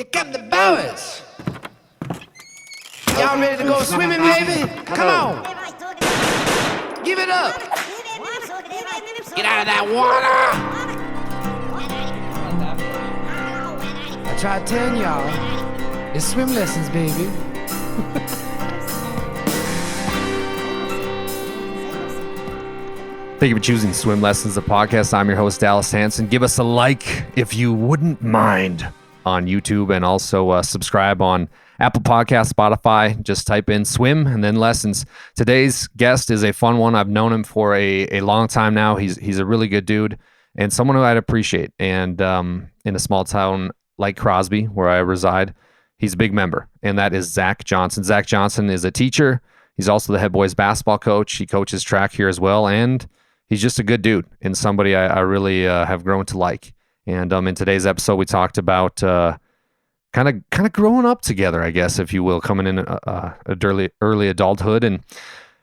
Here come the boys. Y'all ready to go swimming, baby? Come on. Give it up. Get out of that water. I tried telling y'all, it's swim lessons, baby. Thank you for choosing Swim Lessons, the podcast. I'm your host, Dallas Hanson. Give us a like if you wouldn't mind on YouTube, and also subscribe on Apple Podcasts, Spotify. Just type in swim and then lessons. Today's guest is a fun one. I've known him for a long time now. He's a really good dude and someone who I'd appreciate. And in a small town like Crosby, where I reside, he's a big member, and that is Zach Johnson. Zach Johnson is a teacher. He's also the head boys basketball coach. He coaches track here as well, and he's just a good dude and somebody I really have grown to like. And in today's episode, we talked about kind of growing up together, I guess, if you will, coming in early adulthood. And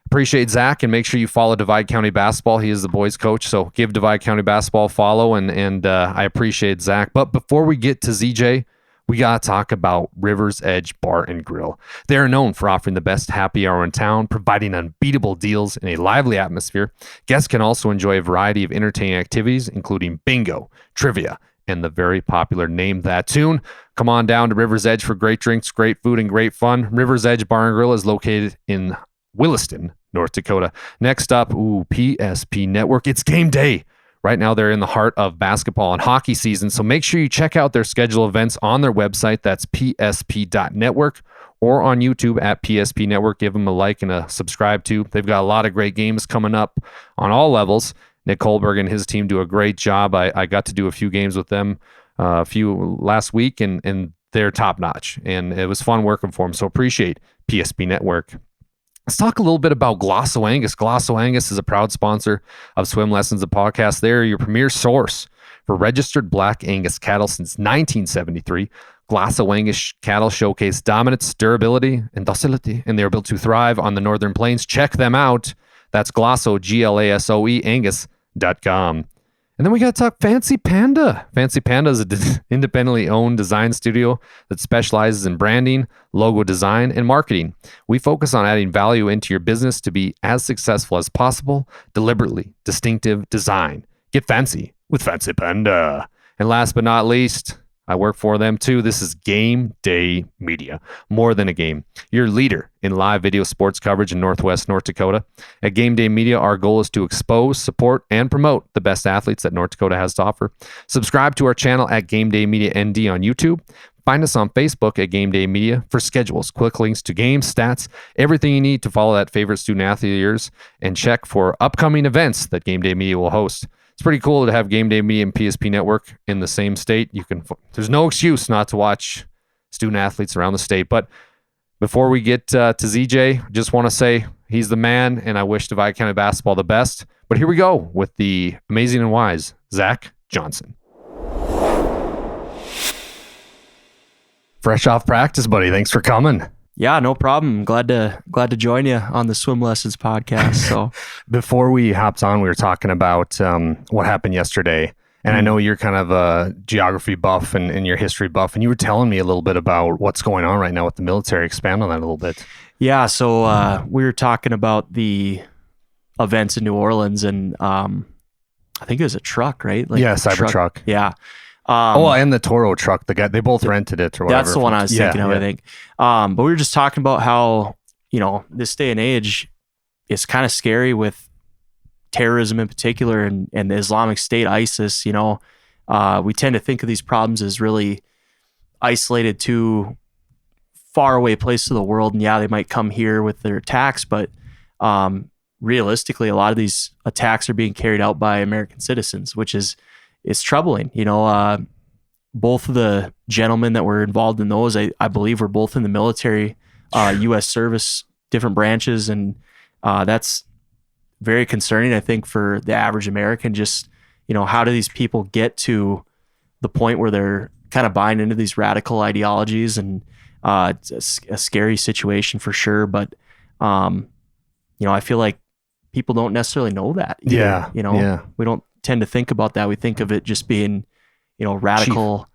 appreciate Zach, and make sure you follow Divide County Basketball. He is the boys coach, so give Divide County Basketball a follow. And I appreciate Zach. But before we get to ZJ, we got to talk about River's Edge Bar and Grill. They are known for offering the best happy hour in town, providing unbeatable deals in a lively atmosphere. Guests can also enjoy a variety of entertaining activities, including bingo, trivia, and the very popular Name That Tune. Come on down to River's Edge for great drinks, great food, and great fun. River's Edge Bar and Grill is located in Williston, North Dakota. Next up, PSP Network. It's game day. Right now, they're in the heart of basketball and hockey season, so make sure you check out their scheduled events on their website. That's psp.network, or on YouTube at PSP Network. Give them a like and a subscribe to. They've got a lot of great games coming up on all levels. Nick Kohlberg and his team do a great job. I got to do a few games with them a few last week, and they're top-notch, and it was fun working for them, so appreciate PSP Network. Let's talk a little bit about Glosso Angus. Glosso Angus is a proud sponsor of Swim Lessons, the podcast. They're your premier source for registered Black Angus cattle since 1973. Glosso Angus cattle showcase dominance, durability, and docility, and they are built to thrive on the northern plains. Check them out. That's Glosso, Glasoe, Angus.com. And then we got to talk Fancy Panda. Fancy Panda is an independently owned design studio that specializes in branding, logo design, and marketing. We focus on adding value into your business to be as successful as possible. Deliberately distinctive design. Get fancy with Fancy Panda. And last but not least, I work for them too. This is Game Day Media. More than a game. Your leader in live video sports coverage in Northwest North Dakota. At Game Day Media, our goal is to expose, support, and promote the best athletes that North Dakota has to offer. Subscribe to our channel at Game Day Media ND on YouTube. Find us on Facebook at Game Day Media for schedules, quick links to games, stats, everything you need to follow that favorite student athlete of yours, and check for upcoming events that Game Day Media will host. It's pretty cool to have Game Day Media and PSP Network in the same state. There's no excuse not to watch student athletes around the state. But before we get to ZJ, just want to say he's the man, and I wish Divide County Basketball the best. But here we go with the amazing and wise Zach Johnson. Fresh off practice, buddy. Thanks for coming. Yeah, no problem. Glad to join you on the Swim Lessons podcast. So before we hopped on, we were talking about what happened yesterday. And I know you're kind of a geography buff and your history buff, and you were telling me a little bit about what's going on right now with the military. Expand on that a little bit. Yeah, so we were talking about the events in New Orleans, and I think it was a truck, right? Like Cybertruck. Yeah. And the Toro truck, they both rented it or whatever. That's the one I was thinking of, I think. But we were just talking about how, this day and age is kind of scary with terrorism in particular, and the Islamic State, ISIS. We tend to think of these problems as really isolated to faraway places of the world. And yeah, they might come here with their attacks, but realistically, a lot of these attacks are being carried out by American citizens, which is troubling. Both of the gentlemen that were involved in those, I believe, were both in the military, U.S. service, different branches, and that's very concerning, I think, for the average American. Just, how do these people get to the point where they're kind of buying into these radical ideologies? And it's a scary situation for sure. But, I feel like people don't necessarily know that either. We don't tend to think about that. We think of it just being, radical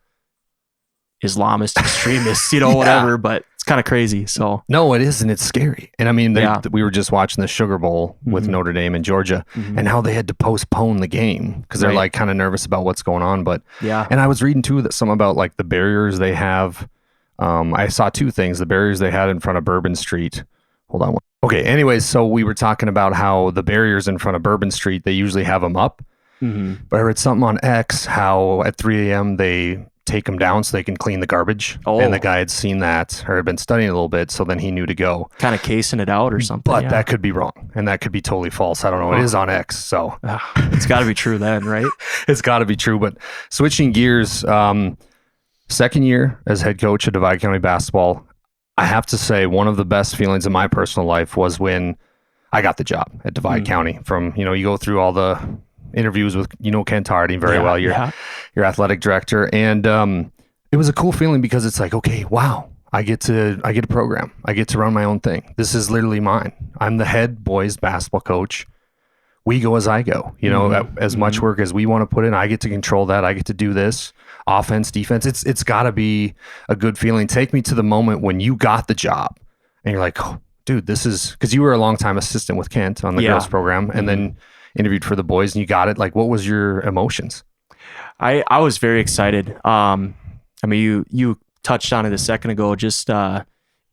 Islamist extremists, whatever, but it's kind of crazy. So No, it is, and it's scary. And I mean, we were just watching the Sugar Bowl with Mm-hmm. Notre Dame and Georgia, and how they had to postpone the game because they're Right. like kind of nervous about what's going on. But yeah, and I was reading too that some about like the barriers they have. I saw two things: the barriers they had in front of Bourbon Street. Hold on. Okay. Anyways, so we were talking about how the barriers in front of Bourbon Street, they usually have them up. But I read something on X how at 3 a.m. they take them down so they can clean the garbage. Oh. And the guy had seen that or had been studying a little bit, so then he knew to go. kind of casing it out or something. But yeah. that could be wrong, and that could be totally false. I don't know. It is on X, so It's got to be true then, right? it's got to be true. But switching gears, second year as head coach of Divide County basketball, I have to say one of the best feelings in my personal life was when I got the job at Divide County. From you go through all the interviews with Kent Harding very well. Your athletic director, and it was a cool feeling because it's like, okay, wow, I get a program. I get to run my own thing. This is literally mine. I'm the head boys basketball coach. We go as I go. As much work as we want to put in, I get to control that. I get to do this. Offense, defense. It's got to be a good feeling. Take me to the moment when you got the job, and you're like, oh, dude, this is because you were a longtime assistant with Kent on the girls program, and then interviewed for the boys, and you got it. Like, what was your emotions? I was very excited. I mean, you touched on it a second ago. Just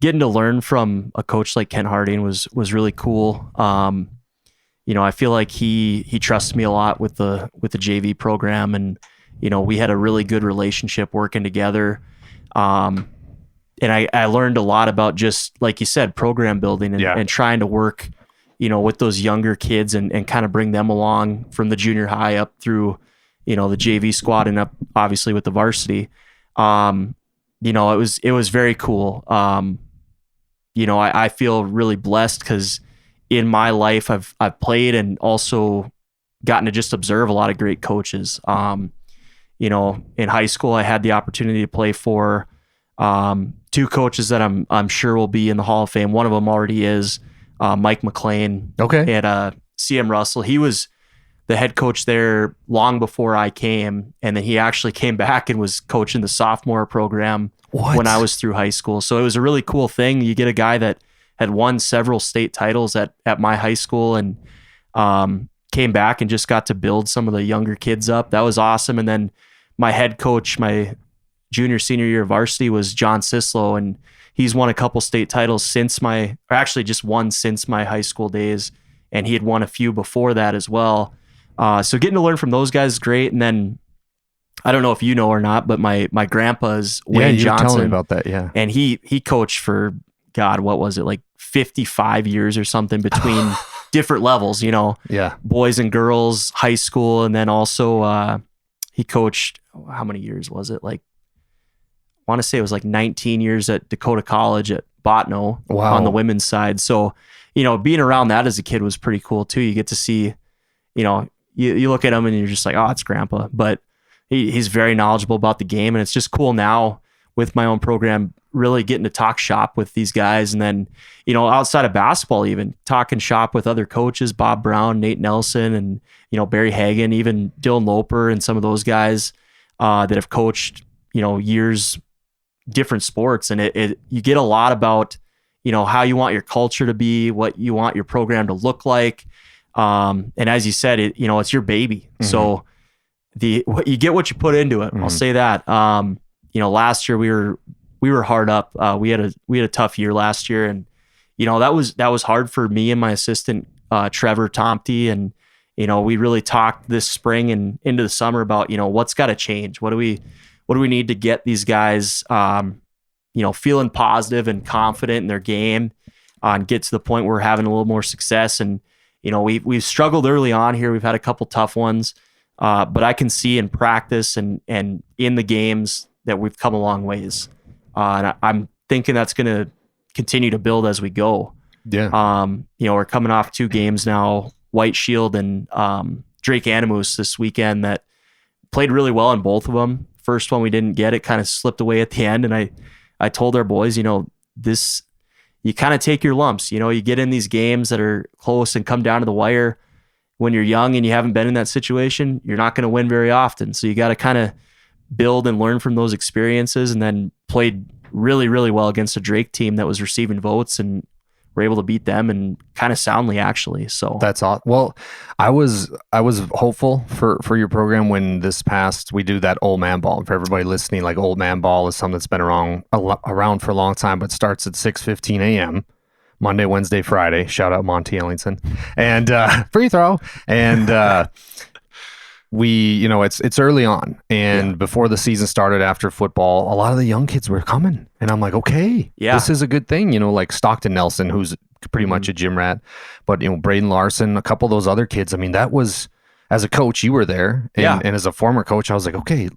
getting to learn from a coach like Kent Harding was really cool. I feel like he trusts me a lot with the JV program, and we had a really good relationship working together. And I learned a lot about, just like you said, program building and trying to work, with those younger kids and kind of bring them along from the junior high up through, the JV squad and up obviously with the varsity. It was very cool. I feel really blessed because in my life I've played and also gotten to just observe a lot of great coaches. In high school I had the opportunity to play for two coaches that I'm sure will be in the Hall of Fame. One of them already is Mike McLean. Okay. At CM Russell. He was the head coach there long before I came, and then he actually came back and was coaching the sophomore program when I was through high school. So it was a really cool thing. You get a guy that had won several state titles at my high school and came back and just got to build some of the younger kids up. That was awesome. And then my head coach, my senior year of varsity, was John Sislow, and he's won a couple state titles since just one since my high school days, and he had won a few before that as well. So getting to learn from those guys is great. And then I don't know if you know or not, but my grandpa's Wayne Johnson. Tell me about that. Yeah. And he coached for, God, what was it, like 55 years or something between different levels, boys and girls, high school. And then also he coached, how many years was it? Like, I want to say it was like 19 years at Dakota College at Botno on the women's side. So, being around that as a kid was pretty cool too. You get to see, you look at him and you're just like, oh, it's grandpa. But he's very knowledgeable about the game. And it's just cool now with my own program, really getting to talk shop with these guys. And then, outside of basketball, even talking shop with other coaches, Bob Brown, Nate Nelson, and, Barry Hagan, even Dylan Loper and some of those guys that have coached, years, different sports. And you get a lot about, how you want your culture to be, what you want your program to look like. And as you said, it's your baby. Mm-hmm. So you get what you put into it. Mm-hmm. I'll say that. Last year we were hard up. We had a tough year last year, and that was hard for me and my assistant Trevor Tomte, and we really talked this spring and into the summer about what's got to change. What do we need to get these guys feeling positive and confident in their game, and get to the point where we're having a little more success. And we've struggled early on here. We've had a couple tough ones, but I can see in practice and in the games that we've come a long ways. And I'm thinking that's going to continue to build as we go. Yeah. We're coming off 2 games now, White Shield and Drake Animus this weekend, that played really well in both of them. First one we didn't get, it kind of slipped away at the end. And I told our boys, this, you kind of take your lumps, you get in these games that are close and come down to the wire. When you're young and you haven't been in that situation, you're not going to win very often. So you got to kind of build and learn from those experiences, and then played really, really well against a Drake team that was receiving votes, and were able to beat them, and kind of soundly, actually. So That's all. Well, I was hopeful for your program when this past, we do that old man ball. For everybody listening, like, old man ball is something that's been around for a long time, but starts at 6:15 a.m. Monday, Wednesday, Friday. Shout out Monty Ellington. And free throw. And we, it's early on. And before the season started, after football, a lot of the young kids were coming. And I'm like, okay, this is a good thing. Like Stockton Nelson, who's pretty much a gym rat. But, Braden Larson, a couple of those other kids. I mean, that was, as a coach, you were there. And as a former coach, I was like, okay,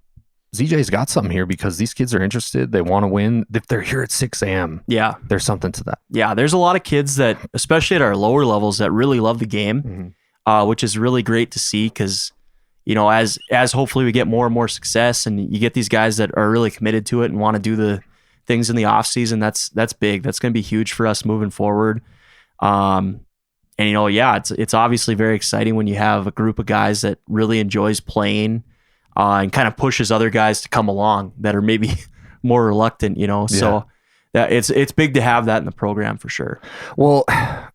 ZJ's got something here, because these kids are interested. They want to win. If they're here at 6 a.m., there's something to that. Yeah, there's a lot of kids that, especially at our lower levels, that really love the game, which is really great to see, because, as hopefully we get more and more success, and you get these guys that are really committed to it and want to do the things in the off season, that's big. That's going to be huge for us moving forward. And it's obviously very exciting when you have a group of guys that really enjoys playing, and kind of pushes other guys to come along that are maybe more reluctant, So that it's big to have that in the program, for sure. Well,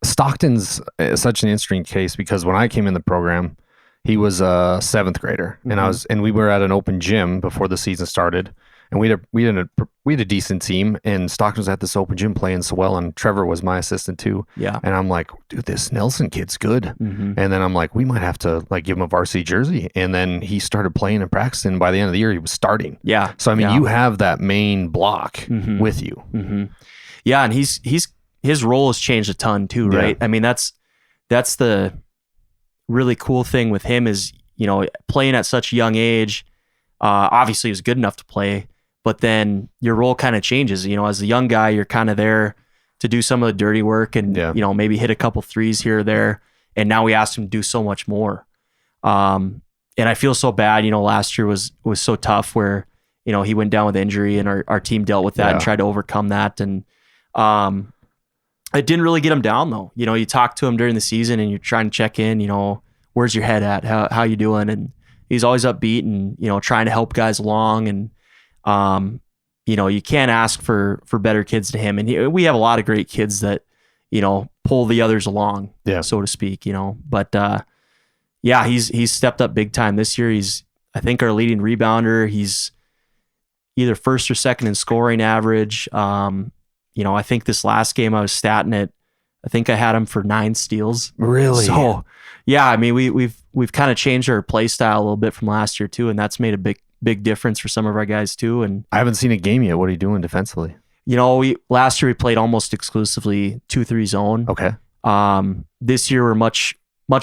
Stockton's such an interesting case, because when I came in the program, he was a 7th grader, and we were at an open gym before the season started, and we had a decent team, and Stockton was at this open gym playing so well, and Trevor was my assistant too. Yeah. And I'm like, dude, this Nelson kid's good. And then I'm like, we might have to give him a varsity jersey. And then he started playing and practicing. By the end of the year, he was starting. Yeah. So I mean, you have that main block with you. Yeah, and his role has changed a ton too, right? I mean, that's the really cool thing with him is, playing at such a young age. Obviously, he was good enough to play, but then your role kind of changes. As a young guy, you're kind of there to do some of the dirty work and, maybe hit a couple threes here or there. And now we asked him to do so much more. And I feel so bad, last year was so tough where, he went down with injury, and our team dealt with that and tried to overcome that. And it didn't really get him down though. You talk to him during the season and you're trying to check in, where's your head at? How you doing? And he's always upbeat and, trying to help guys along. And, you can't ask for better kids to him. And we have a lot of great kids that, pull the others along, so to speak, but, he's stepped up big time this year. He's, I think, our leading rebounder. He's either first or second in scoring average. I think this last game I was statting it. I think I had him for 9 steals. Really? So, I mean, we've kind of changed our play style a little bit from last year too, and that's made a big difference for some of our guys too. And I haven't seen a game yet. What are you doing defensively? Last year we played almost exclusively 2-3 zone. Okay. This year we're much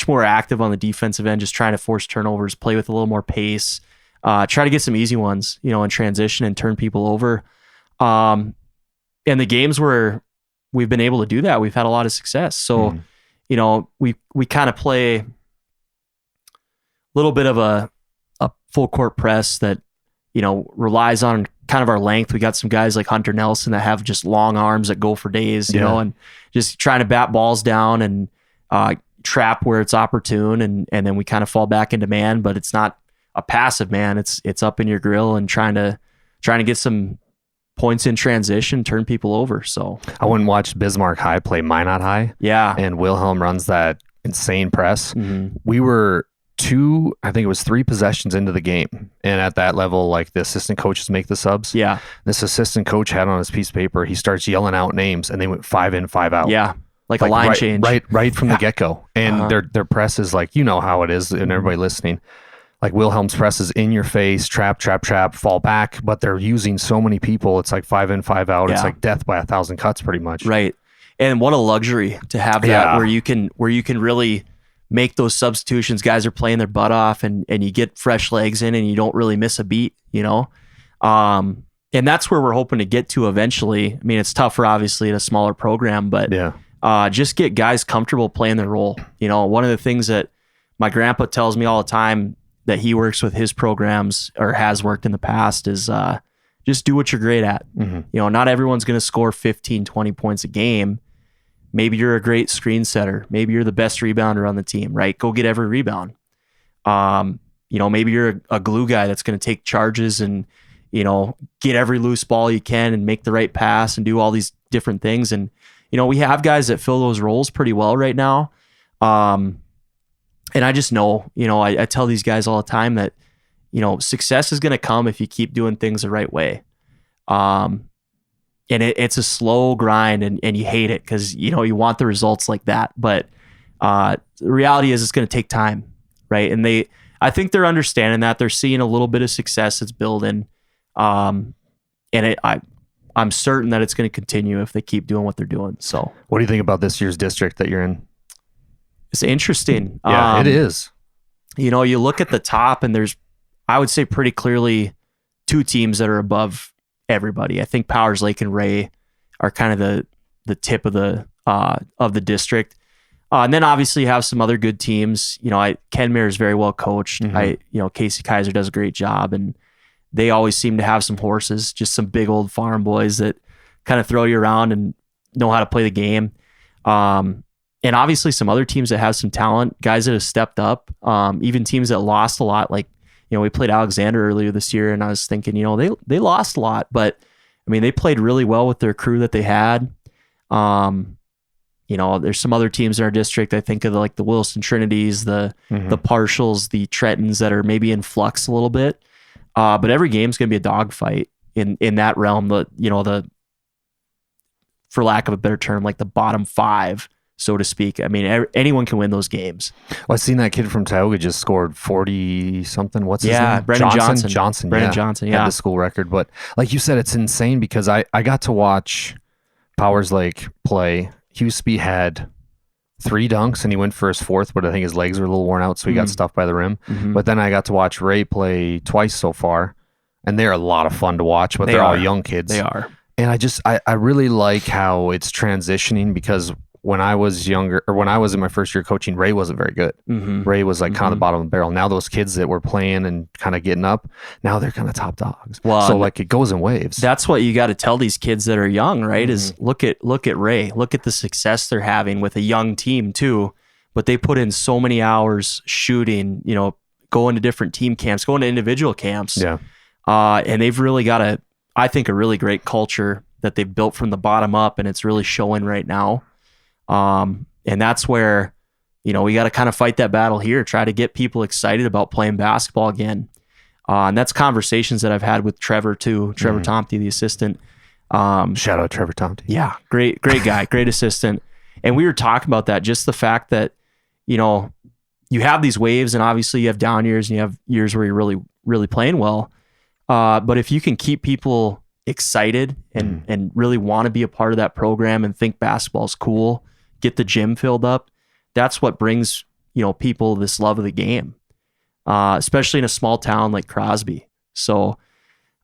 more active on the defensive end, just trying to force turnovers, play with a little more pace, try to get some easy ones, in transition and turn people over. And the games where we've been able to do that, we've had a lot of success. So, we kind of play a little bit of a full court press that, relies on kind of our length. We got some guys like Hunter Nelson that have just long arms that go for days, you know, and just trying to bat balls down and trap where it's opportune. And then we kind of fall back into man, but it's not a passive man. It's up in your grill and trying to get some points in transition, turn people over. So I went and watched Bismarck High play Minot High. Yeah. And Wilhelm runs that insane press. We were 3 possessions into the game. And at that level, the assistant coaches make the subs. Yeah. This assistant coach had on his piece of paper, he starts yelling out names, and they went 5 in, 5 out. Yeah. Like a line change. Right from the get-go. And their press is how it is, and everybody listening. Wilhelm's press is in your face, trap, fall back, but they're using so many people. It's 5 in, 5 out. Yeah. It's death by 1,000 cuts pretty much. Right. And what a luxury to have that where you can really make those substitutions. Guys are playing their butt off and you get fresh legs in and you don't really miss a beat, And that's where we're hoping to get to eventually. I mean, it's tougher obviously in a smaller program, but just get guys comfortable playing their role. One of the things that my grandpa tells me all the time that he works with his programs or has worked in the past is just do what you're great at. Not everyone's going to score 15, 20 points a game. Maybe you're a great screen setter. Maybe you're the best rebounder on the team, right? Go get every rebound. maybe you're a glue guy that's going to take charges and, get every loose ball you can and make the right pass and do all these different things. And, we have guys that fill those roles pretty well right now. And I just know, I tell these guys all the time that, success is going to come if you keep doing things the right way. And it's a slow grind and you hate it because, you want the results like that. But the reality is it's going to take time, right? And I think they're understanding that. They're seeing a little bit of success that's building. And I'm certain that it's going to continue if they keep doing what they're doing. So what do you think about this year's district that you're in? It's interesting. Yeah, it is. You look at the top and there's, I would say pretty clearly, two teams that are above everybody. I think Powers Lake and Ray are kind of the tip of the district. And then obviously you have some other good teams. Kenmare is very well coached. Mm-hmm. Casey Kaiser does a great job, and they always seem to have some horses, just some big old farm boys that kind of throw you around and know how to play the game. And obviously some other teams that have some talent, guys that have stepped up, even teams that lost a lot. Like, we played Alexander earlier this year, and I was thinking, they lost a lot, but I mean, they played really well with their crew that they had. There's some other teams in our district. I think of the Wilson Trinities, the Partials, the Trettons that are maybe in flux a little bit. But every game's going to be a dogfight in that realm. The for lack of a better term, like the bottom five, so to speak. I mean, anyone can win those games. Well, I seen that kid from Tioga just scored 40 something. What's his name? Brendan Johnson. Brendan Johnson. Had the school record. But like you said, it's insane because I got to watch Powers Lake play. Hughesby had 3 dunks and he went for his 4th, but I think his legs were a little worn out, so he got stuffed by the rim. But then I got to watch Ray play twice so far, and they're a lot of fun to watch, but they're all young kids. They are. And I really like how it's transitioning, because when I was younger, or when I was in my first year coaching, Ray wasn't very good. Ray was kind of the bottom of the barrel. Now those kids that were playing and kind of getting up, now they're kind of top dogs. Well, so it goes in waves. That's what you got to tell these kids that are young, right? Is look at Ray, look at the success they're having with a young team too. But they put in so many hours shooting, going to different team camps, going to individual camps. Yeah. And they've really got I think a really great culture that they've built from the bottom up, and it's really showing right now. And that's where, we got to kind of fight that battle here, try to get people excited about playing basketball again. And that's conversations that I've had with Trevor too, Trevor Tomte, the assistant. Shout out Trevor Tomte. Yeah. Great guy, great assistant. And we were talking about that, just the fact that, you have these waves, and obviously you have down years and you have years where you're really, really playing well. But if you can keep people excited and really want to be a part of that program and think basketball's cool, get the gym filled up, that's what brings, people this love of the game, especially in a small town like Crosby. So,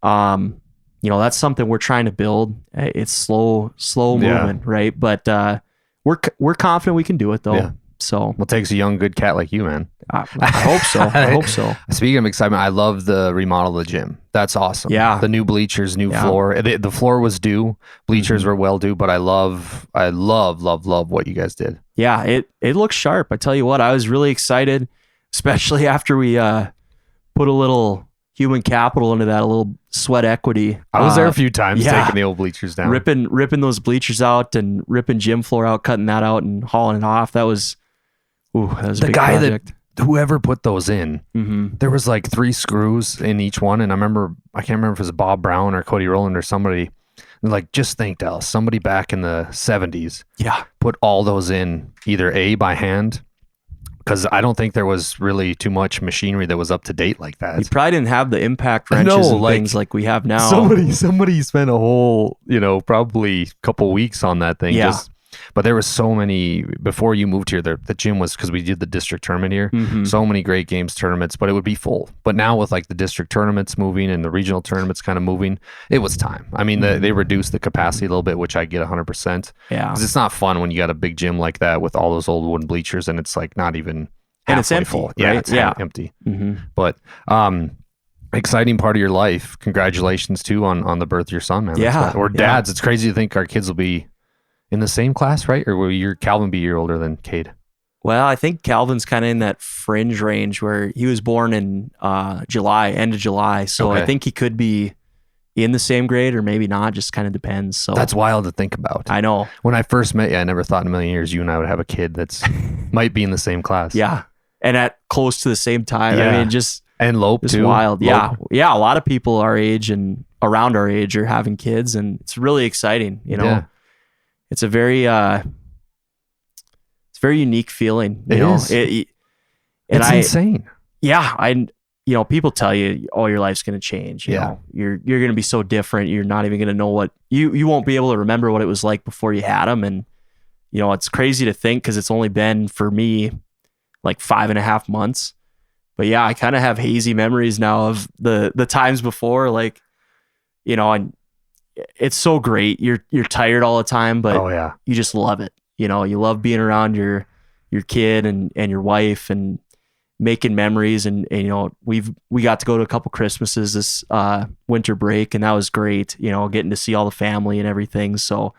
that's something we're trying to build. It's slow moving, right? But we're confident we can do it though. Yeah. So, Well, it takes a young, good cat like you, man. I hope so. I hope so. Speaking of excitement, I love the remodel of the gym. That's awesome. Yeah. The new bleachers, new floor. The floor was due. Bleachers were well due, but I love what you guys did. Yeah, it looks sharp. I tell you what, I was really excited, especially after we put a little human capital into that, a little sweat equity. I was there a few times taking the old bleachers down. Ripping those bleachers out and ripping gym floor out, cutting that out and hauling it off. That was a big project. Whoever put those in, there was 3 screws in each one. And I can't remember if it was Bob Brown or Cody Rowland or somebody. Just think, Dallas, somebody back in the 70s put all those in either by hand, because I don't think there was really too much machinery that was up to date like that. You probably didn't have the impact wrenches and things like we have now. Somebody spent a whole, probably couple weeks on that thing. Yeah. But there was so many, before you moved here, the gym was, because we did the district tournament here, so many great games, tournaments, but it would be full. But now with the district tournaments moving and the regional tournaments kind of moving, it was time. I mean, they reduced the capacity a little bit, which I get 100%. Yeah. Because it's not fun when you got a big gym like that with all those old wooden bleachers and it's not even and it's empty, full. right? Yeah, it's empty. But exciting part of your life. Congratulations too on the birth of your son, man. Yeah. Or dads. It's crazy to think our kids will be in the same class, right? Or will Calvin be a year older than Cade? Well, I think Calvin's kind of in that fringe range where he was born in July, end of July. So Okay. I think he could be in the same grade or maybe not. Just kind of depends. So That's wild to think about. I know. When I first met you, I never thought in a million years you and I would have a kid that's might be in the same class. Yeah. And at close to the same time. I Yeah. mean, just And Lope it's too. wild. Lope. Yeah. A lot of people our age and around our age are having kids, and it's really exciting. You know, Yeah. it's a very, very unique feeling. You It know, is. and It's insane. you know, people tell you, oh, your life's going to change. You Yeah. know, you're going to be so different. You're not even going to know what you won't be able to remember what it was like before you had them. And, you know, it's crazy to think because it's only been for me like 5.5 months. But yeah, I kind of have hazy memories now of the times before, like, you know, and it's so great. You're tired all the time, but Oh yeah. you just love it. You know, you love being around your kid and your wife and making memories. And you know, we got to go to a couple Christmases this winter break, and that was great. You know, getting to see all the family and everything. So,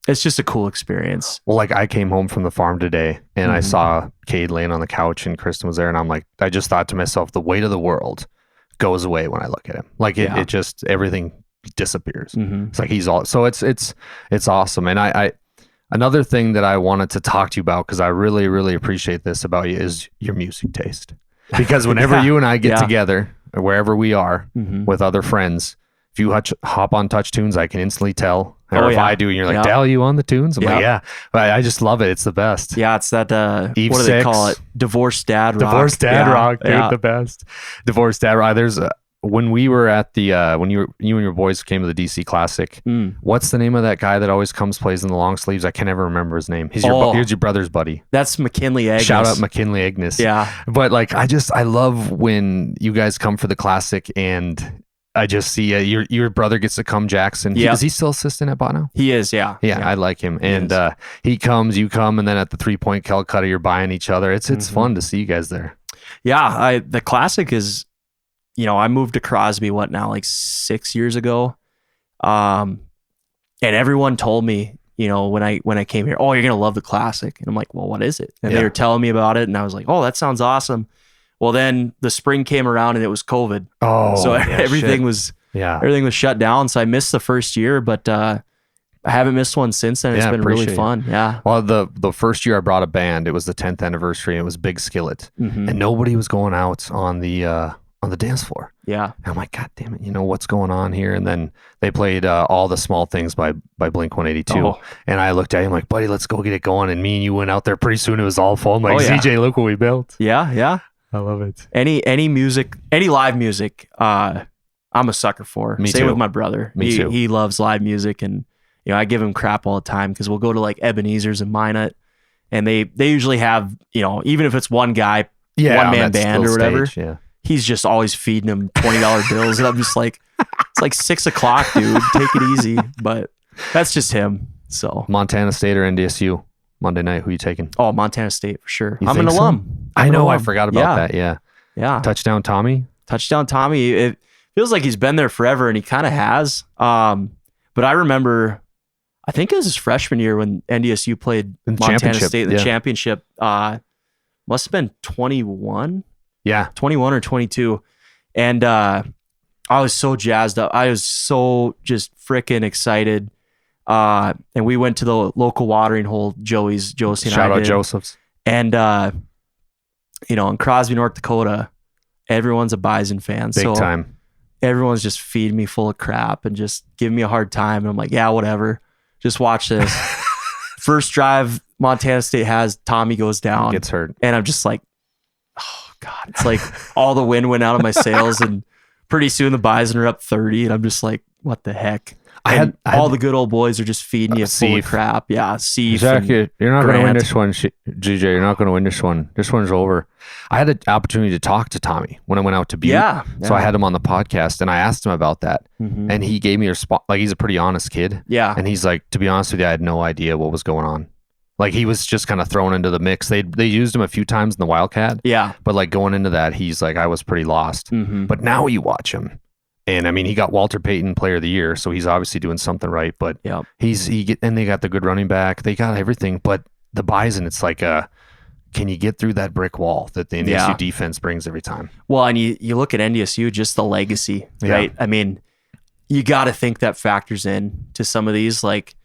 it's just a cool experience. Well, like I came home from the farm today and I Mhm. saw Cade laying on the couch and Kristen was there, and I'm like, I just thought to myself, the weight of the world goes away when I look at him. Like it, Yeah. it just everything disappears. Mm-hmm. It's like he's all so it's awesome. And I another thing that I wanted to talk to you about, because I really, really appreciate this about you, is your music taste. Because whenever Yeah. you and I get Yeah. together or wherever we are Mm-hmm. with other friends, if you hop on Touch Tunes, I can instantly tell. Or Oh, if yeah. I do, and you're like, Yeah. Dal, you on the tunes? I'm like, Yeah. yeah. But I just love it. It's the best. Yeah, it's that Eve what do they 6. call it? Divorced dad rock. Divorced Dad Yeah, Rock, dude, yeah. the best. Divorced Dad Rock. There's when we were at the when you and your boys came to the DC Classic. Mm. What's the name of that guy that always comes plays in the long sleeves? I can never remember his name. He's Oh. here's your brother's buddy. That's McKinley Agnes. Shout out McKinley Agnes. Yeah. But like I love when you guys come for the Classic and I just see your brother gets to come, Jackson. Yeah. Is he still assistant at Bono? He is, yeah. Yeah, I like him. He And is. he comes, you come, and then at the 3-point Calcutta, you're buying each other. It's Mhm. fun to see you guys there. Yeah, the Classic is, you know, I moved to Crosby, like 6 years ago. And everyone told me, you know, when I came here, oh, you're going to love the Classic. And I'm like, well, what is it? And Yeah. they were telling me about it. And I was like, oh, that sounds awesome. Well, then the spring came around and it was COVID. Oh, So yeah, everything shit. was Yeah. shut down. So I missed the first year, but I haven't missed one since then. It's Yeah, been really appreciate it. fun. Yeah. Well, the first year I brought a band, it was the 10th anniversary. And it was Big Skillet, Mhm. and nobody was going out on the dance floor. Yeah. And I'm like, God damn it, you know what's going on here? And then they played All the Small Things by Blink 182. Oh. And I looked at him like, buddy, let's go get it going. And me and you went out there. Pretty soon it was all full. I'm like, Oh, yeah. CJ, look what we built. Yeah. Yeah. I love it. Any music, any live music, I'm a sucker for. Me Same too. with my brother. Me too. He loves live music, and you know, I give him crap all the time because we'll go to like Ebenezer's and Minot, and they usually have, you know, even if it's one guy, Yeah, one on man that band little or whatever, stage, yeah. he's just always feeding him $20 bills, and I'm just like, it's like 6 o'clock, dude. Take it easy. But that's just him. So, Montana State or NDSU Monday night? Who you taking? oh, Montana State for sure. You I'm an think so? alum. I I'm an know. I alum. forgot about Yeah. that. Yeah. Yeah. Touchdown Tommy. Touchdown Tommy. It feels like he's been there forever, and he kind of has. But I remember, I think it was his freshman year when NDSU played In the Montana championship, State in the yeah. championship. Must have been 21 Yeah. or 22. And I was so jazzed up. I was so just freaking excited. And we went to the local watering hole, Josie and Shout I out did. Joseph's. And, you know, in Crosby, North Dakota, everyone's a Bison fan. Big so time. everyone's just feeding me full of crap and just giving me a hard time. And I'm like, yeah, whatever. Just watch this. First drive Montana State has, Tommy goes down. Gets hurt. And I'm just like, oh, God. It's like all the wind went out of my sails. And pretty soon the Bison are up 30. And I'm just like, what the heck? I And had- all the good old boys are just feeding you full Seif. of crap. Yeah, Seif. Zach, and- you're not going to win Grant. this one, GJ. You're not going to win this one. This one's over. I had an opportunity to talk to Tommy when I went out to Butte. yeah. So I had him on the podcast and I asked him about that. Mhm. And he gave me a response. Like, he's a pretty honest kid. Yeah. And he's like, to be honest with you, I had no idea what was going on. Like, he was just kind of thrown into the mix. They used him a few times in the Wildcat, Yeah. but like going into that, he's like, I was pretty lost. Mhm. But now you watch him. And I mean, he got Walter Payton Player of the Year, so he's obviously doing something right. But Yep. and they got the good running back. They got everything. But the Bison, it's like can you get through that brick wall that the NDSU defense brings every time? Well, and you look at NDSU, just the legacy, right? I mean, you got to think that factors in to some of these. Like,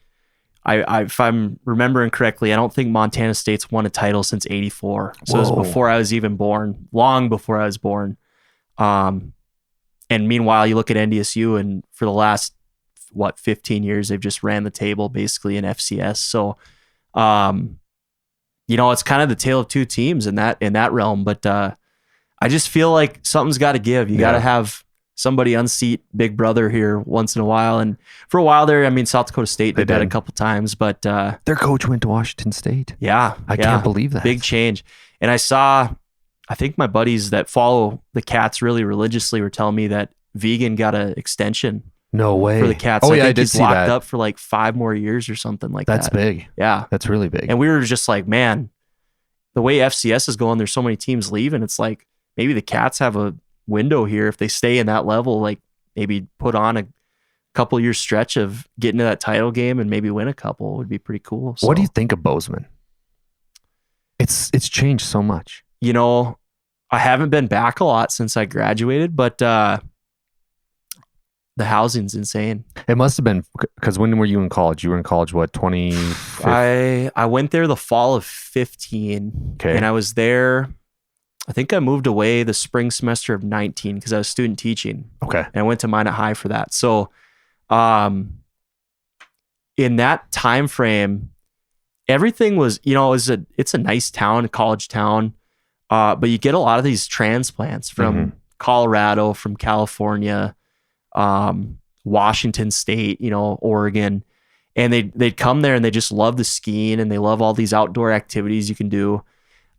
if I'm remembering correctly, I don't think Montana State's won a title since '84. So it was before I was even born, long before I was born. And meanwhile, you look at NDSU, and for the last 15 years, they've just ran the table basically in FCS. So, it's kind of the tale of two teams in that realm. But I just feel like something's got to give. You got to have somebody unseat Big Brother here once in a while. And for a while there, I mean, South Dakota State did that a couple times, but their coach went to Washington State. Yeah. I can't believe that. Big change. And I think my buddies that follow the Cats really religiously were telling me that Vegan got an extension. No way. For the Cats. Oh, I yeah, think I did he's see locked that. up for like 5 more years or something like that. That's big. Yeah. That's really big. And we were just like, man, the way FCS is going, there's so many teams leaving. It's like maybe the Cats have a window here if they stay in that level, like maybe put on a couple year stretch of getting to that title game and maybe win a couple would be pretty cool. So, what do you think of Bozeman? It's changed so much. I haven't been back a lot since I graduated, but the housing's insane. It must have been because when were you in college? You were in college, what, 20? I went there the fall of 15. Okay. And I was there, I think I moved away the spring semester of 19 because I was student teaching. Okay. And I went to Minot High for that. So in that time frame, everything was, it's a nice town, a college town. But you get a lot of these transplants from Colorado, from California, Washington State, Oregon, and they'd come there and they just love the skiing and they love all these outdoor activities you can do.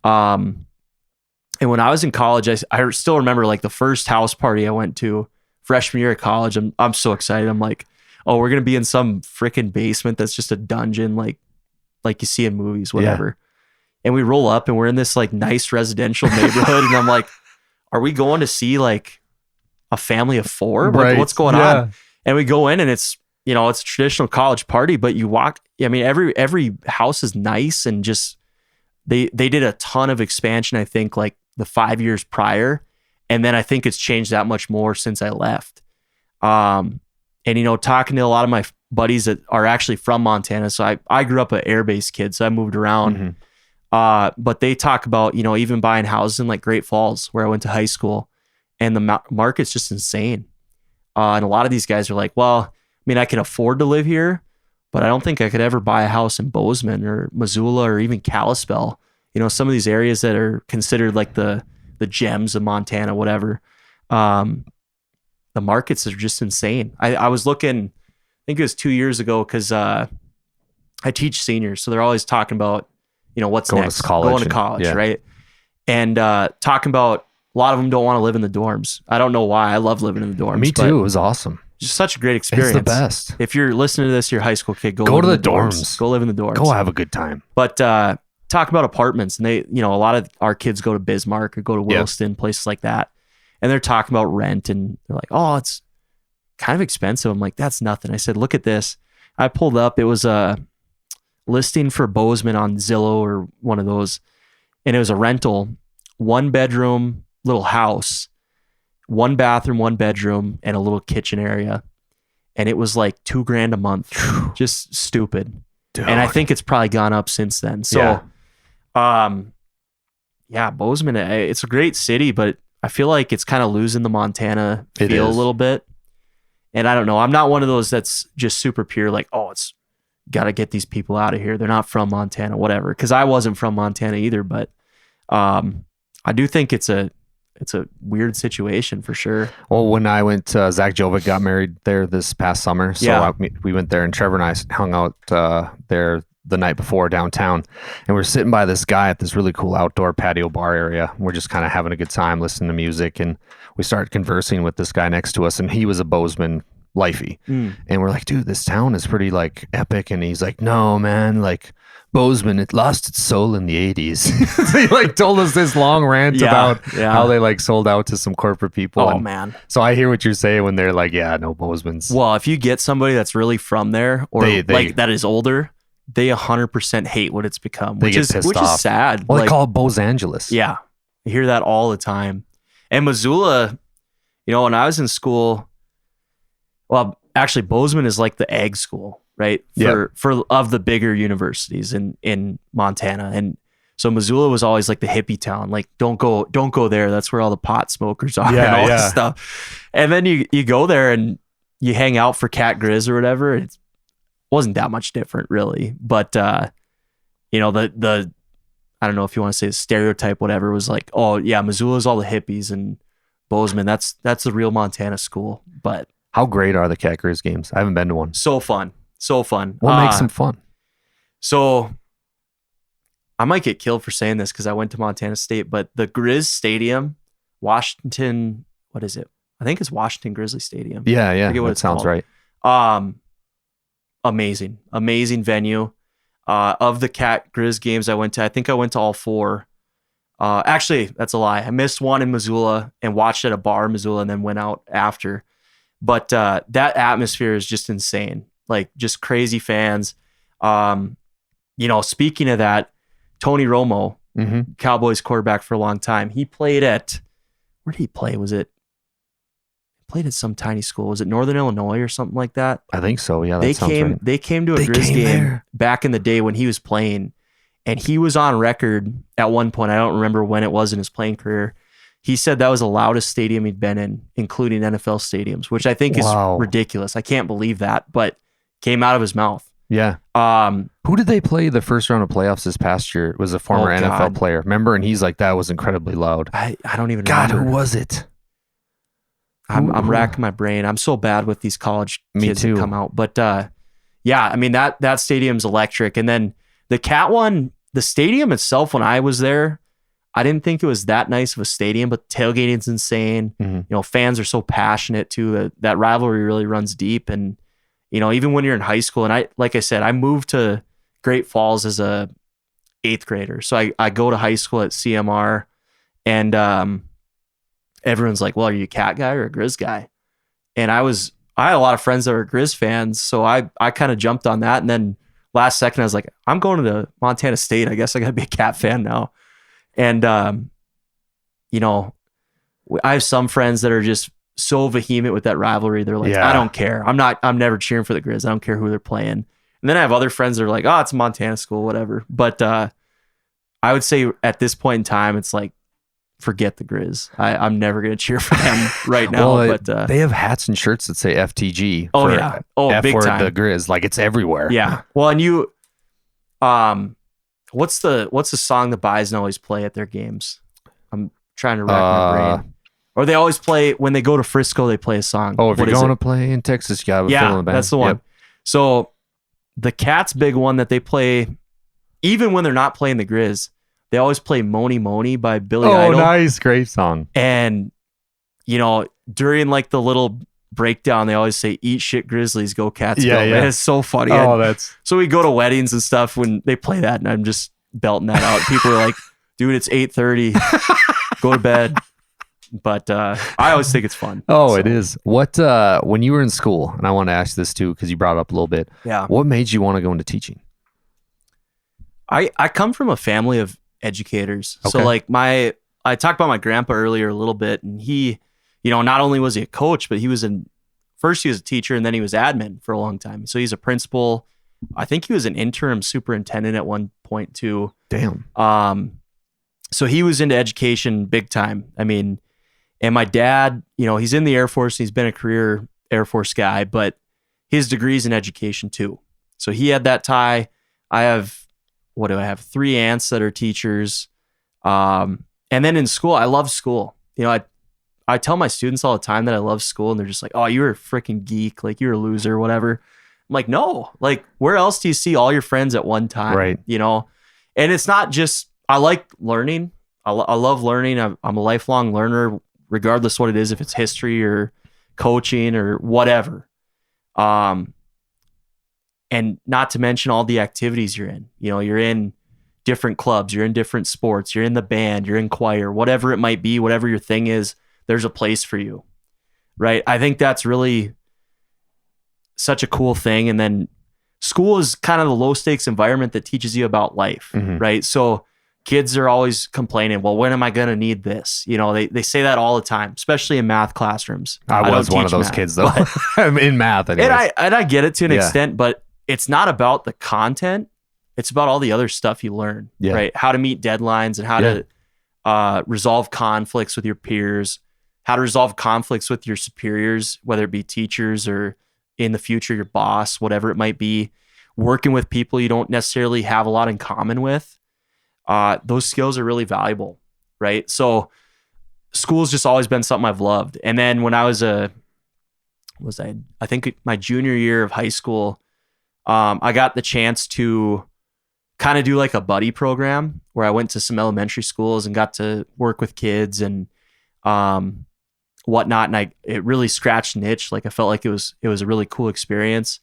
And when I was in college, I still remember like the first house party I went to freshman year of college. I'm so excited. I'm like, oh, we're gonna be in some freaking basement that's just a dungeon, like you see in movies, whatever. Yeah. And we roll up and we're in this like nice residential neighborhood, and I'm like, are we going to see like a family of 4? Like, right. What's going on? And we go in and it's a traditional college party, but you walk, I mean, every house is nice, and just they did a ton of expansion, I think, like the 5 years prior. And then I think it's changed that much more since I left. And talking to a lot of my buddies that are actually from Montana. So I grew up an air base kid, so I moved around. But they talk about, even buying houses in like Great Falls, where I went to high school, and the market's just insane. And a lot of these guys are like, well, I mean, I can afford to live here, but I don't think I could ever buy a house in Bozeman or Missoula or even Kalispell. Some of these areas that are considered like the gems of Montana, whatever. The markets are just insane. I was looking, I think it was 2 years ago, because I teach seniors, so they're always talking about, what's next? Going to college, right? And talking about a lot of them don't want to live in the dorms. I don't know why. I love living in the dorms. Me too. It was awesome. Just such a great experience. It's the best. If you're listening to this, you're a high school kid, go to live the in dorms. Go live in the dorms. Go have a good time. But talk about apartments, and they, a lot of our kids go to Bismarck or go to Williston, places like that. And they're talking about rent, and they're like, oh, it's kind of expensive. I'm like, that's nothing. I said, look at this. I pulled up. It was a listing for Bozeman on Zillow or one of those. And it was a rental, 1 bedroom, little house, 1 bathroom, 1 bedroom, and a little kitchen area. And it was like $2,000 a month. Just stupid. Dude. And I think it's probably gone up since then. So, Bozeman, it's a great city, but I feel like it's kind of losing the Montana feel a little bit. And I don't know. I'm not one of those that's just super pure, like, oh, it's got to get these people out of here. They're not from Montana, whatever. Because I wasn't from Montana either. But I do think it's a weird situation for sure. Well, when I went, Zach Jovic got married there this past summer. So we went there, and Trevor and I hung out there the night before downtown, and we're sitting by this guy at this really cool outdoor patio bar area. We're just kind of having a good time, listening to music, and we started conversing with this guy next to us, and he was a Bozeman lifey. And we're like, dude, this town is pretty like epic. And he's like, no, man, like Bozeman, it lost its soul in the 80s. So he like told us this long rant about how they like sold out to some corporate people. Oh, man. So I hear what you're saying when they're like, yeah, no, Bozeman's. Well, if you get somebody that's really from there, or like that is older, they 100% hate what it's become, They which get is pissed off. sad. Well, they Like, call it Bos Angeles. yeah, I hear that all the time. And Missoula, when I was in school, well, actually, Bozeman is like the ag school, right? For of the bigger universities in Montana, and so Missoula was always like the hippie town. Like, don't go there. That's where all the pot smokers are and all this stuff. And then you go there and you hang out for Cat Grizz or whatever. It wasn't that much different, really. But the I don't know if you want to say the stereotype, whatever, was like, oh yeah, Missoula's all the hippies, and Bozeman, that's the real Montana school. But How great are the Cat Grizz games? I haven't been to one. so fun. What makes them fun? So I might get killed for saying this because I went to Montana State, but the Grizz Stadium, Washington, what is it? I think it's Washington Grizzly Stadium. Yeah. forget what That it's sounds called. right. Amazing venue. Of the Cat Grizz games I went to, I think I went to all 4. Actually, that's a lie. I missed one in Missoula and watched at a bar in Missoula and then went out after. But that atmosphere is just insane. Like, just crazy fans. Speaking of that, Tony Romo, Mm-hmm. Cowboys quarterback for a long time, he played at, where did he play? Played at some tiny school. Was it Northern Illinois or something like that? I think so. Yeah, that sounds right. They came to a Grizz game back in the day when he was playing, and he was on record at one point. I don't remember when it was in his playing career. He said that was the loudest stadium he'd been in, including NFL stadiums, which I think is ridiculous. I can't believe that, but came out of his mouth. Yeah. Who did they play the first round of playoffs this past year? It was a former NFL player. Remember? And he's like, that was incredibly loud. I don't even remember. who was it? I'm racking my brain. I'm so bad with these college kids that come out. But yeah, I mean, that stadium's electric. And then the Cat one, the stadium itself, when I was there, I didn't think it was that nice of a stadium, but tailgating's insane. Mm-hmm. Fans are so passionate too. That rivalry really runs deep. And, even when you're in high school, and like I said, I moved to Great Falls as a 8th grader. So I go to high school at CMR, and everyone's like, well, are you a Cat guy or a Grizz guy? And I had a lot of friends that were Grizz fans. So I kind of jumped on that. And then last second, I was like, I'm going to Montana State. I guess I got to be a Cat fan now. And, I have some friends that are just so vehement with that rivalry. They're like, I don't care. I'm never cheering for the Grizz. I don't care who they're playing. And then I have other friends that are like, oh, it's a Montana school, whatever. But I would say at this point in time, it's like, forget the Grizz. I'm never going to cheer for them right now. Well, but they have hats and shirts that say FTG. Oh, yeah. Oh, F big word time. The Grizz. Like, it's everywhere. Yeah. Well, and you, what's the song the Bison always play at their games? I'm trying to rack my brain. Or they always play, when they go to Frisco, they play a song. Oh, if you're going to play in Texas, you got to fill in the band. That's the one. Yep. So the Cats' big one that they play, even when they're not playing the Grizz, they always play Moni Moni by Billy Idol. Oh, nice. Great song. And, during like the little breakdown, they always say, eat shit Grizzlies, go Cats go. Yeah. And it's so funny. So we go to weddings and stuff when they play that, and I'm just belting that out. People are like, dude, it's 8:30. Go to bed. But I always think it's fun. Oh, it is. What, when you were in school, and I want to ask this too, because you brought it up a little bit. Yeah. What made you want to go into teaching? I come from a family of educators. Okay. So like I talked about my grandpa earlier a little bit, and he, not only was he a coach, but he was first he was a teacher, and then he was admin for a long time. So he's a principal. I think he was an interim superintendent at one point too. Damn. So he was into education big time. I mean, and my dad, he's in the Air Force. He's been a career Air Force guy, but his degree's in education too. So he had that tie. I have, 3 aunts that are teachers. And then in school, I love school. I tell my students all the time that I love school, and they're just like, oh, you're a freaking geek. Like, you're a loser, whatever. I'm like, no, like, where else do you see all your friends at one time? Right. And it's not just, I like learning. I love learning. I'm a lifelong learner, regardless what it is, if it's history or coaching or whatever. And not to mention all the activities you're in. You're in different clubs, you're in different sports, you're in the band, you're in choir, whatever it might be, whatever your thing is, there's a place for you, right? I think that's really such a cool thing. And then, school is kind of the low stakes environment that teaches you about life, right? So kids are always complaining, well, when am I going to need this? You know, they say that all the time, especially in math classrooms. I was one of those kids though, in math. Anyways. And I get it to an extent, but it's not about the content. It's about all the other stuff you learn, right? How to meet deadlines and how to resolve conflicts with your peers, how to resolve conflicts with your superiors, whether it be teachers or in the future, your boss, whatever it might be, working with people you don't necessarily have a lot in common with. Those skills are really valuable, right? So school's just always been something I've loved. And then when I was I think my junior year of high school, I got the chance to kind of do like a buddy program where I went to some elementary schools and got to work with kids and whatnot. And it really scratched an itch. Like I felt like it was a really cool experience.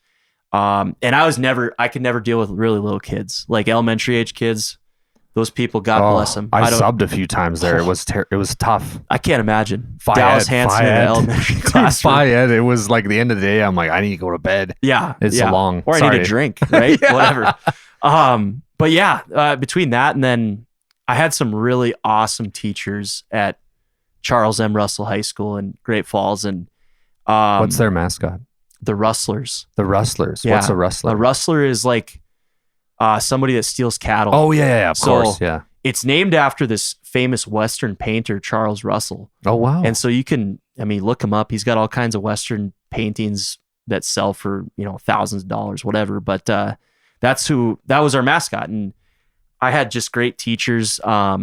And I could never deal with really little kids, like elementary age kids. Those people, God bless them. I subbed a few times there. It was tough. I can't imagine. Dallas Hanson in the elementary classroom. It was like the end of the day. I'm like, I need to go to bed. Yeah. It's so long. Or I need a drink, right? Whatever. But yeah, between that and then I had some really awesome teachers at Charles M. Russell High School in Great Falls. And what's their mascot? The Rustlers. The Rustlers. Yeah. What's a rustler? A rustler is like somebody that steals cattle. Oh yeah, of course, yeah. It's named after this famous Western painter, Charles Russell. Oh wow! And so you can, look him up. He's got all kinds of Western paintings that sell for thousands of dollars, whatever. But that was our mascot, and I had just great teachers. I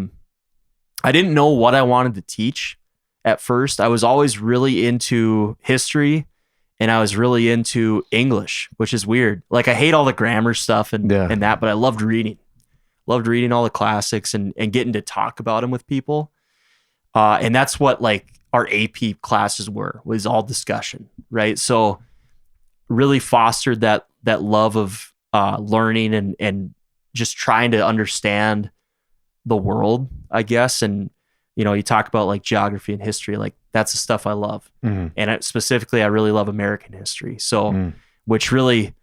didn't know what I wanted to teach at first. I was always really into history. And I was really into English, which is weird. Like I hate all the grammar stuff and that, but I loved reading. Loved reading all the classics and getting to talk about them with people. And that's what like our AP classes was all discussion, right? So really fostered that love of learning and just trying to understand the world, I guess. And you talk about like geography and history, like that's the stuff I love. Mm-hmm. And specifically, I really love American history. So, which really,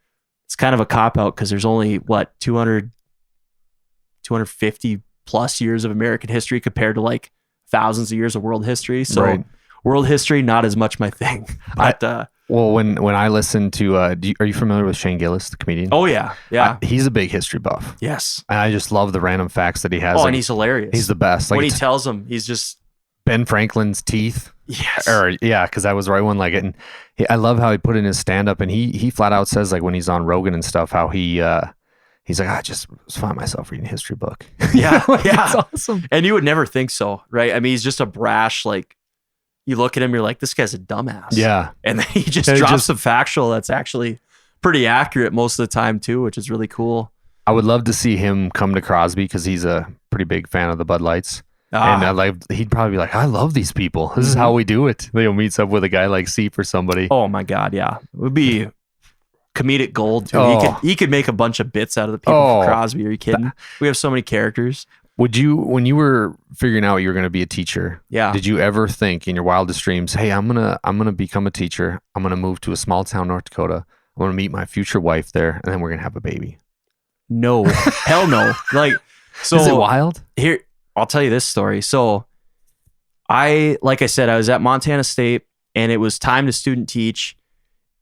it's kind of a cop out because there's only 250 plus years of American history compared to like thousands of years of world history. So world history, not as much my thing. But, when I listen to, are you familiar with Shane Gillis, the comedian? Oh yeah. Yeah. He's a big history buff. Yes. And I just love the random facts that he has. Oh, and he's hilarious. He's the best. Like when he tells them, he's just Ben Franklin's teeth. Yes. Because that was right one. Like it. And I love how he put in his stand up, and he flat out says like when he's on Rogan and stuff, how he's like, I just find myself reading a history book. Yeah. Yeah. It's awesome. And you would never think so, right? He's just a brash, like, you look at him, you're like, this guy's a dumbass. Yeah. And then he just drops some factual that's actually pretty accurate most of the time too, which is really cool. I would love to see him come to Crosby because he's a pretty big fan of the Bud Lights. And he'd probably be like, I love these people. This is how we do it. Meets up with a guy like Seep or somebody. Oh my God. Yeah. It would be comedic gold too. He could make a bunch of bits out of the people from Crosby. Are you kidding? We have so many characters. Would you, when you were figuring out you were going to be a teacher, did you ever think in your wildest dreams, hey, I'm gonna become a teacher. I'm gonna move to a small town, North Dakota. I'm gonna meet my future wife there, and then we're gonna have a baby? No, hell no. Like, so is it wild? Here, I'll tell you this story. So, like I said, I was at Montana State, and it was time to student teach,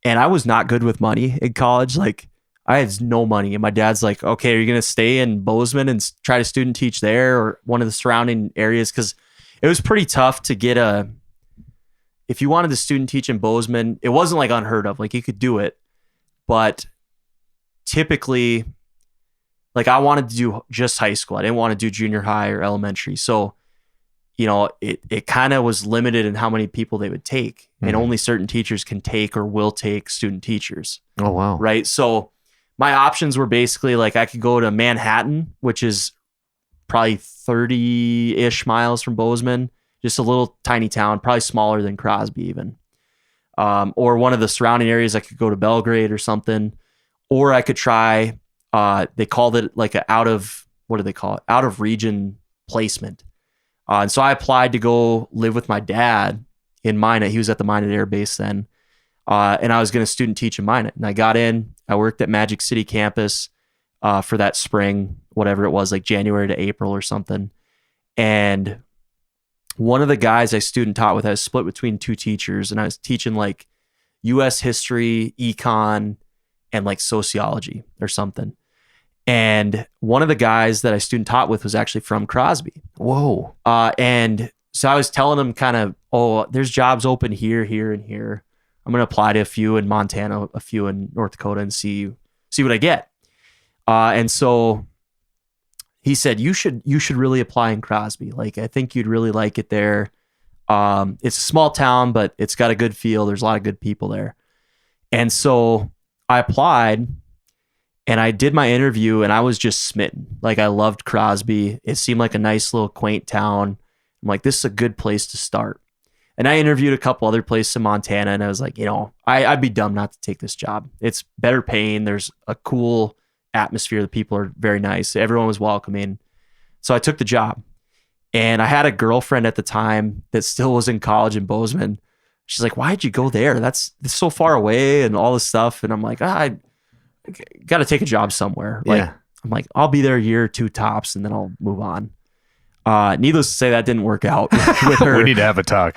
and I was not good with money in college. Like, I had no money, and my dad's like, okay, are you going to stay in Bozeman and try to student teach there or one of the surrounding areas? Because it was pretty tough to get if you wanted to student teach in Bozeman, it wasn't like unheard of. Like you could do it, but typically, like I wanted to do just high school. I didn't want to do junior high or elementary. So, it kind of was limited in how many people they would take, and only certain teachers can take or will take student teachers. Oh, wow. Right. So, my options were basically like I could go to Manhattan, which is probably 30-ish miles from Bozeman, just a little tiny town, probably smaller than Crosby even. Or one of the surrounding areas, I could go to Belgrade or something. Or I could try, they called it like out of region placement. And so I applied to go live with my dad in Minot. He was at the Minot Air Base then. And I was going to student teach in Minot. And I got in, I worked at Magic City campus for that spring, whatever it was, like January to April or something. And one of the guys I student taught with, I was split between two teachers, and I was teaching like U.S. history, econ, and like sociology or something. And one of the guys that I student taught with was actually from Crosby. Whoa. And so I was telling him kind of, oh, there's jobs open here, here, and here. I'm going to apply to a few in Montana, a few in North Dakota, and see what I get. And so he said, you should really apply in Crosby. Like, I think you'd really like it there. It's a small town, but it's got a good feel. There's a lot of good people there. And so I applied and I did my interview, and I was just smitten. Like, I loved Crosby. It seemed like a nice little quaint town. I'm like, this is a good place to start. And I interviewed a couple other places in Montana, and I was like, I'd be dumb not to take this job. It's better paying. There's a cool atmosphere. The people are very nice. Everyone was welcoming. So I took the job. And I had a girlfriend at the time that still was in college in Bozeman. She's like, why'd you go there? That's so far away and all this stuff. And I'm like, I got to take a job somewhere. Like, I'm like, I'll be there a year or two tops, and then I'll move on. Needless to say, that didn't work out with her. We need to have a talk.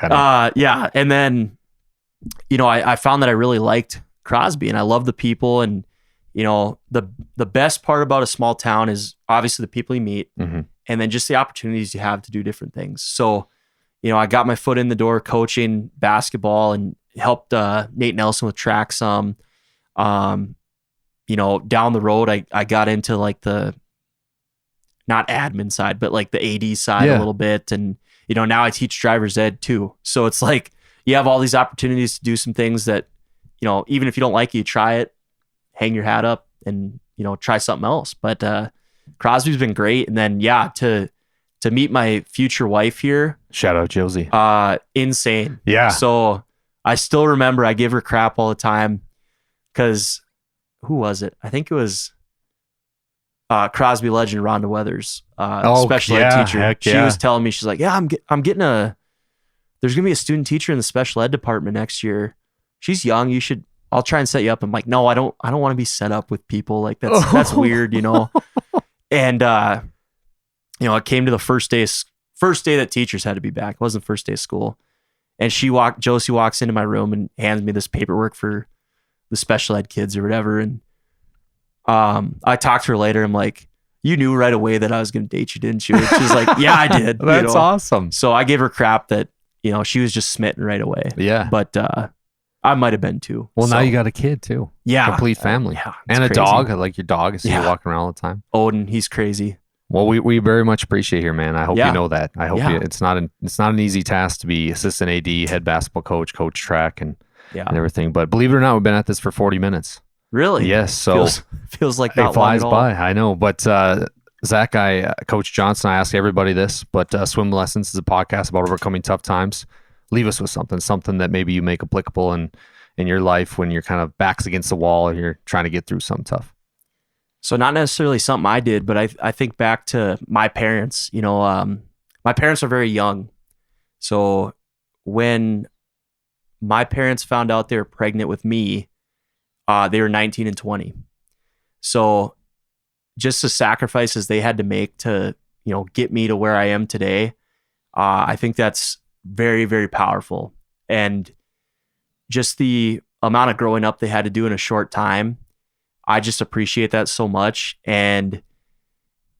Yeah. And then, I found that I really liked Crosby, and I love the people. And, the best part about a small town is obviously the people you meet, Mm-hmm. and then just the opportunities you have to do different things. So, I got my foot in the door coaching basketball and helped Nate Nelson with track some. Down the road, I got into like the, not admin side, but like the AD side a little bit. And, now I teach driver's ed too. So it's like, you have all these opportunities to do some things that, even if you don't like it, you try it, hang your hat up and, try something else. But Crosby's been great. And then, to meet my future wife here. Shout out Josie. Insane. Yeah. So I still remember I give her crap all the time because who was it? I think it was Crosby legend Rhonda Weathers, special ed teacher. She was telling me, she's like, yeah, I'm getting there's going to be a student teacher in the special ed department next year. She's young. I'll try and set you up. I'm like, no, I don't want to be set up with people. Like that's weird, And, it came to the first day that teachers had to be back. It wasn't the first day of school. And Josie walks into my room and hands me this paperwork for the special ed kids or whatever. And I talked to her later. I'm like, you knew right away that I was going to date you, didn't you? And she's like, yeah, I did. That's awesome. So I gave her crap that, she was just smitten right away. Yeah. But I might have been too. Well, now you got a kid too. Yeah. Complete family. Yeah. And a crazy. dog. Like your dog is walking around all the time. Odin, he's crazy. Well, we very much appreciate you, man. I hope you know that. I hope it's not an easy task to be assistant AD, head basketball coach track, and everything. But believe it or not, we've been at this for 40 minutes. Really? Yes. So feels like it not flies long at all. by. I know. But Zach, Coach Johnson, I ask everybody this, but Swim Lessons is a podcast about overcoming tough times. Leave us with something that maybe you make applicable in your life when you're kind of backs against the wall or you're trying to get through something tough. So not necessarily something I did, but I think back to my parents. My parents are very young. So when my parents found out they were pregnant with me, they were 19 and 20. So just the sacrifices they had to make to, get me to where I am today, I think that's very, very powerful. And just the amount of growing up they had to do in a short time, I just appreciate that so much. And,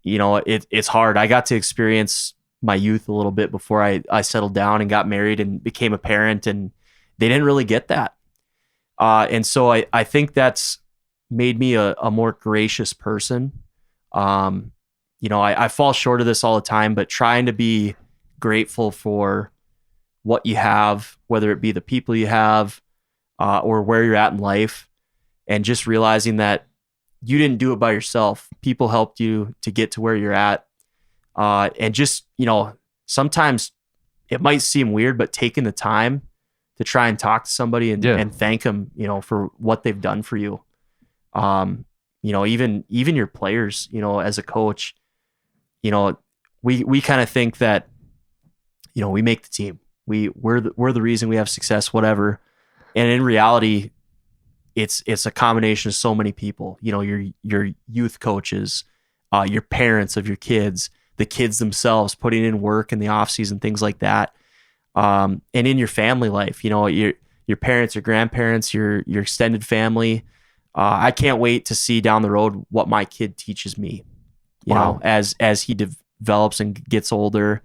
it's hard. I got to experience my youth a little bit before I settled down and got married and became a parent, and they didn't really get that. And so I think that's made me a more gracious person. I fall short of this all the time, but trying to be grateful for what you have, whether it be the people you have, or where you're at in life. And just realizing that you didn't do it by yourself. People helped you to get to where you're at. And just, sometimes it might seem weird, but taking the time to try and talk to somebody and thank them, for what they've done for you. Even your players, as a coach, we kind of think that, we make the team. We're the reason we have success, whatever. And in reality, it's a combination of so many people. You know, your youth coaches, your parents of your kids, the kids themselves putting in work in the off season, things like that. And in your family life, you know, your parents, your grandparents, your extended family. I can't wait to see down the road what my kid teaches me, you know, as he develops and gets older.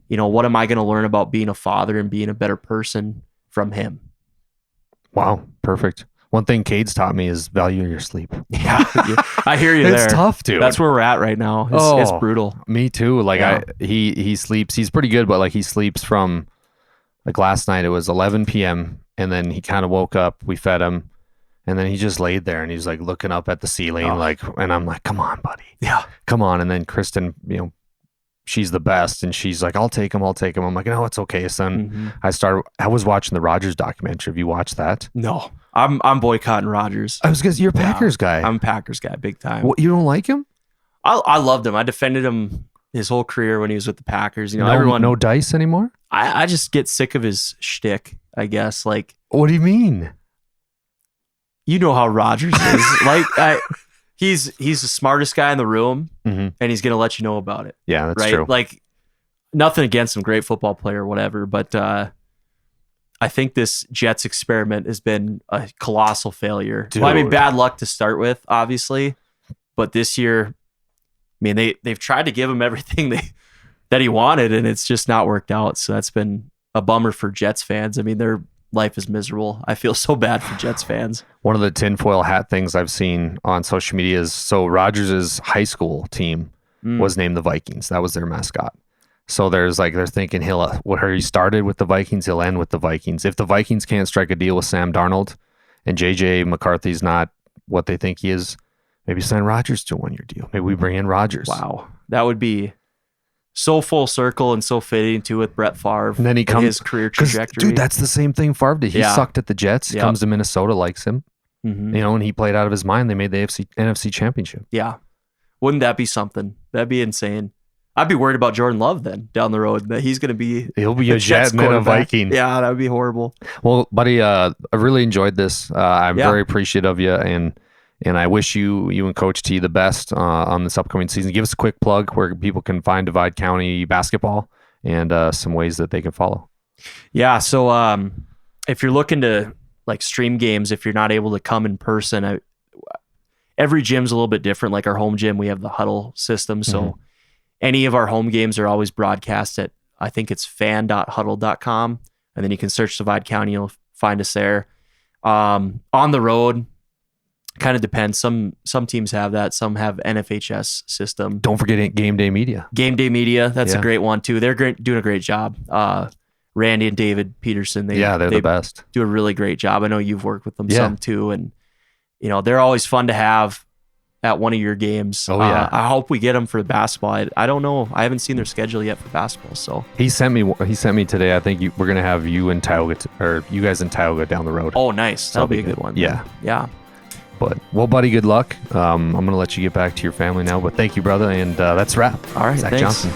You know, what am I going to learn about being a father and being a better person from him? Wow. Perfect. One thing Cade's taught me is value your sleep. Yeah. I hear you there. It's tough, dude. That's where we're at right now. It's brutal. Me too. Like he sleeps, he's pretty good, but like he sleeps from like last night, it was 11 PM and then he kind of woke up, we fed him. And then he just laid there and he's like looking up at the ceiling, and I'm like, come on, buddy. Yeah. Come on. And then Kristen, you know, she's the best. And she's like, I'll take him. I'm like, no, it's okay, son. Mm-hmm. I was watching the Rodgers documentary. Have you watched that? No, I'm boycotting Rodgers. I was because you're a Packers guy. I'm a Packers guy, big time. What, you don't like him? I loved him. I defended him his whole career when he was with the Packers. You know, no dice anymore? I just get sick of his shtick, I guess. Like, what do you mean? You know how Rodgers is. Like, he's the smartest guy in the room, and he's gonna let you know about it. Yeah, that's right? true. Like, nothing against him, great football player, whatever. But I think this Jets experiment has been a colossal failure. Well, I mean, bad luck to start with, obviously, but this year, I mean, they've tried to give him everything that he wanted, and it's just not worked out. So that's been a bummer for Jets fans. I mean, their life is miserable. I feel so bad for Jets fans. One of the tinfoil hat things I've seen on social media is, so Rodgers' high school team was named the Vikings. That was their mascot. So they're thinking he started with the Vikings, he'll end with the Vikings. If the Vikings can't strike a deal with Sam Darnold and JJ McCarthy's not what they think he is, maybe sign Rodgers to a 1-year deal. Maybe we bring in Rodgers. Wow. That would be so full circle and so fitting too with Brett Favre and then he comes his career trajectory. Dude, that's the same thing Favre did. He sucked at the Jets. He comes to Minnesota, likes him. You know, and he played out of his mind. They made the NFC Championship. Yeah. Wouldn't that be something? That'd be insane. I'd be worried about Jordan Love then down the road, that he'll be a Jet and then a Viking. Yeah, that would be horrible. Well, buddy, I really enjoyed this. I'm very appreciative of you, and I wish you and Coach T the best on this upcoming season. Give us a quick plug where people can find Divide County basketball and some ways that they can follow. Yeah, so if you're looking to like stream games, if you're not able to come in person, every gym's a little bit different. Like our home gym, we have the Huddle system, so any of our home games are always broadcast at, I think it's fan.huddle.com, and then you can search Divide County, you'll find us there. On the road, kind of depends. Some teams have that. Some have NFHS system. Don't forget Game Day Media. Game Day Media, that's a great one too. They're doing a great job. Randy and David Peterson, they're the best. Do a really great job. I know you've worked with them some too, and you know they're always fun to have at one of your games. I hope we get them for the basketball. I don't know. I haven't seen their schedule yet for basketball. So he sent me today. I think we're gonna have you and Tioga, or you guys and Tioga down the road. Oh, nice. That'll be a good one. Yeah. Yeah. But well, buddy, good luck. I'm gonna let you get back to your family now. But thank you, brother, and that's a wrap. All right. Zach thanks. Johnson.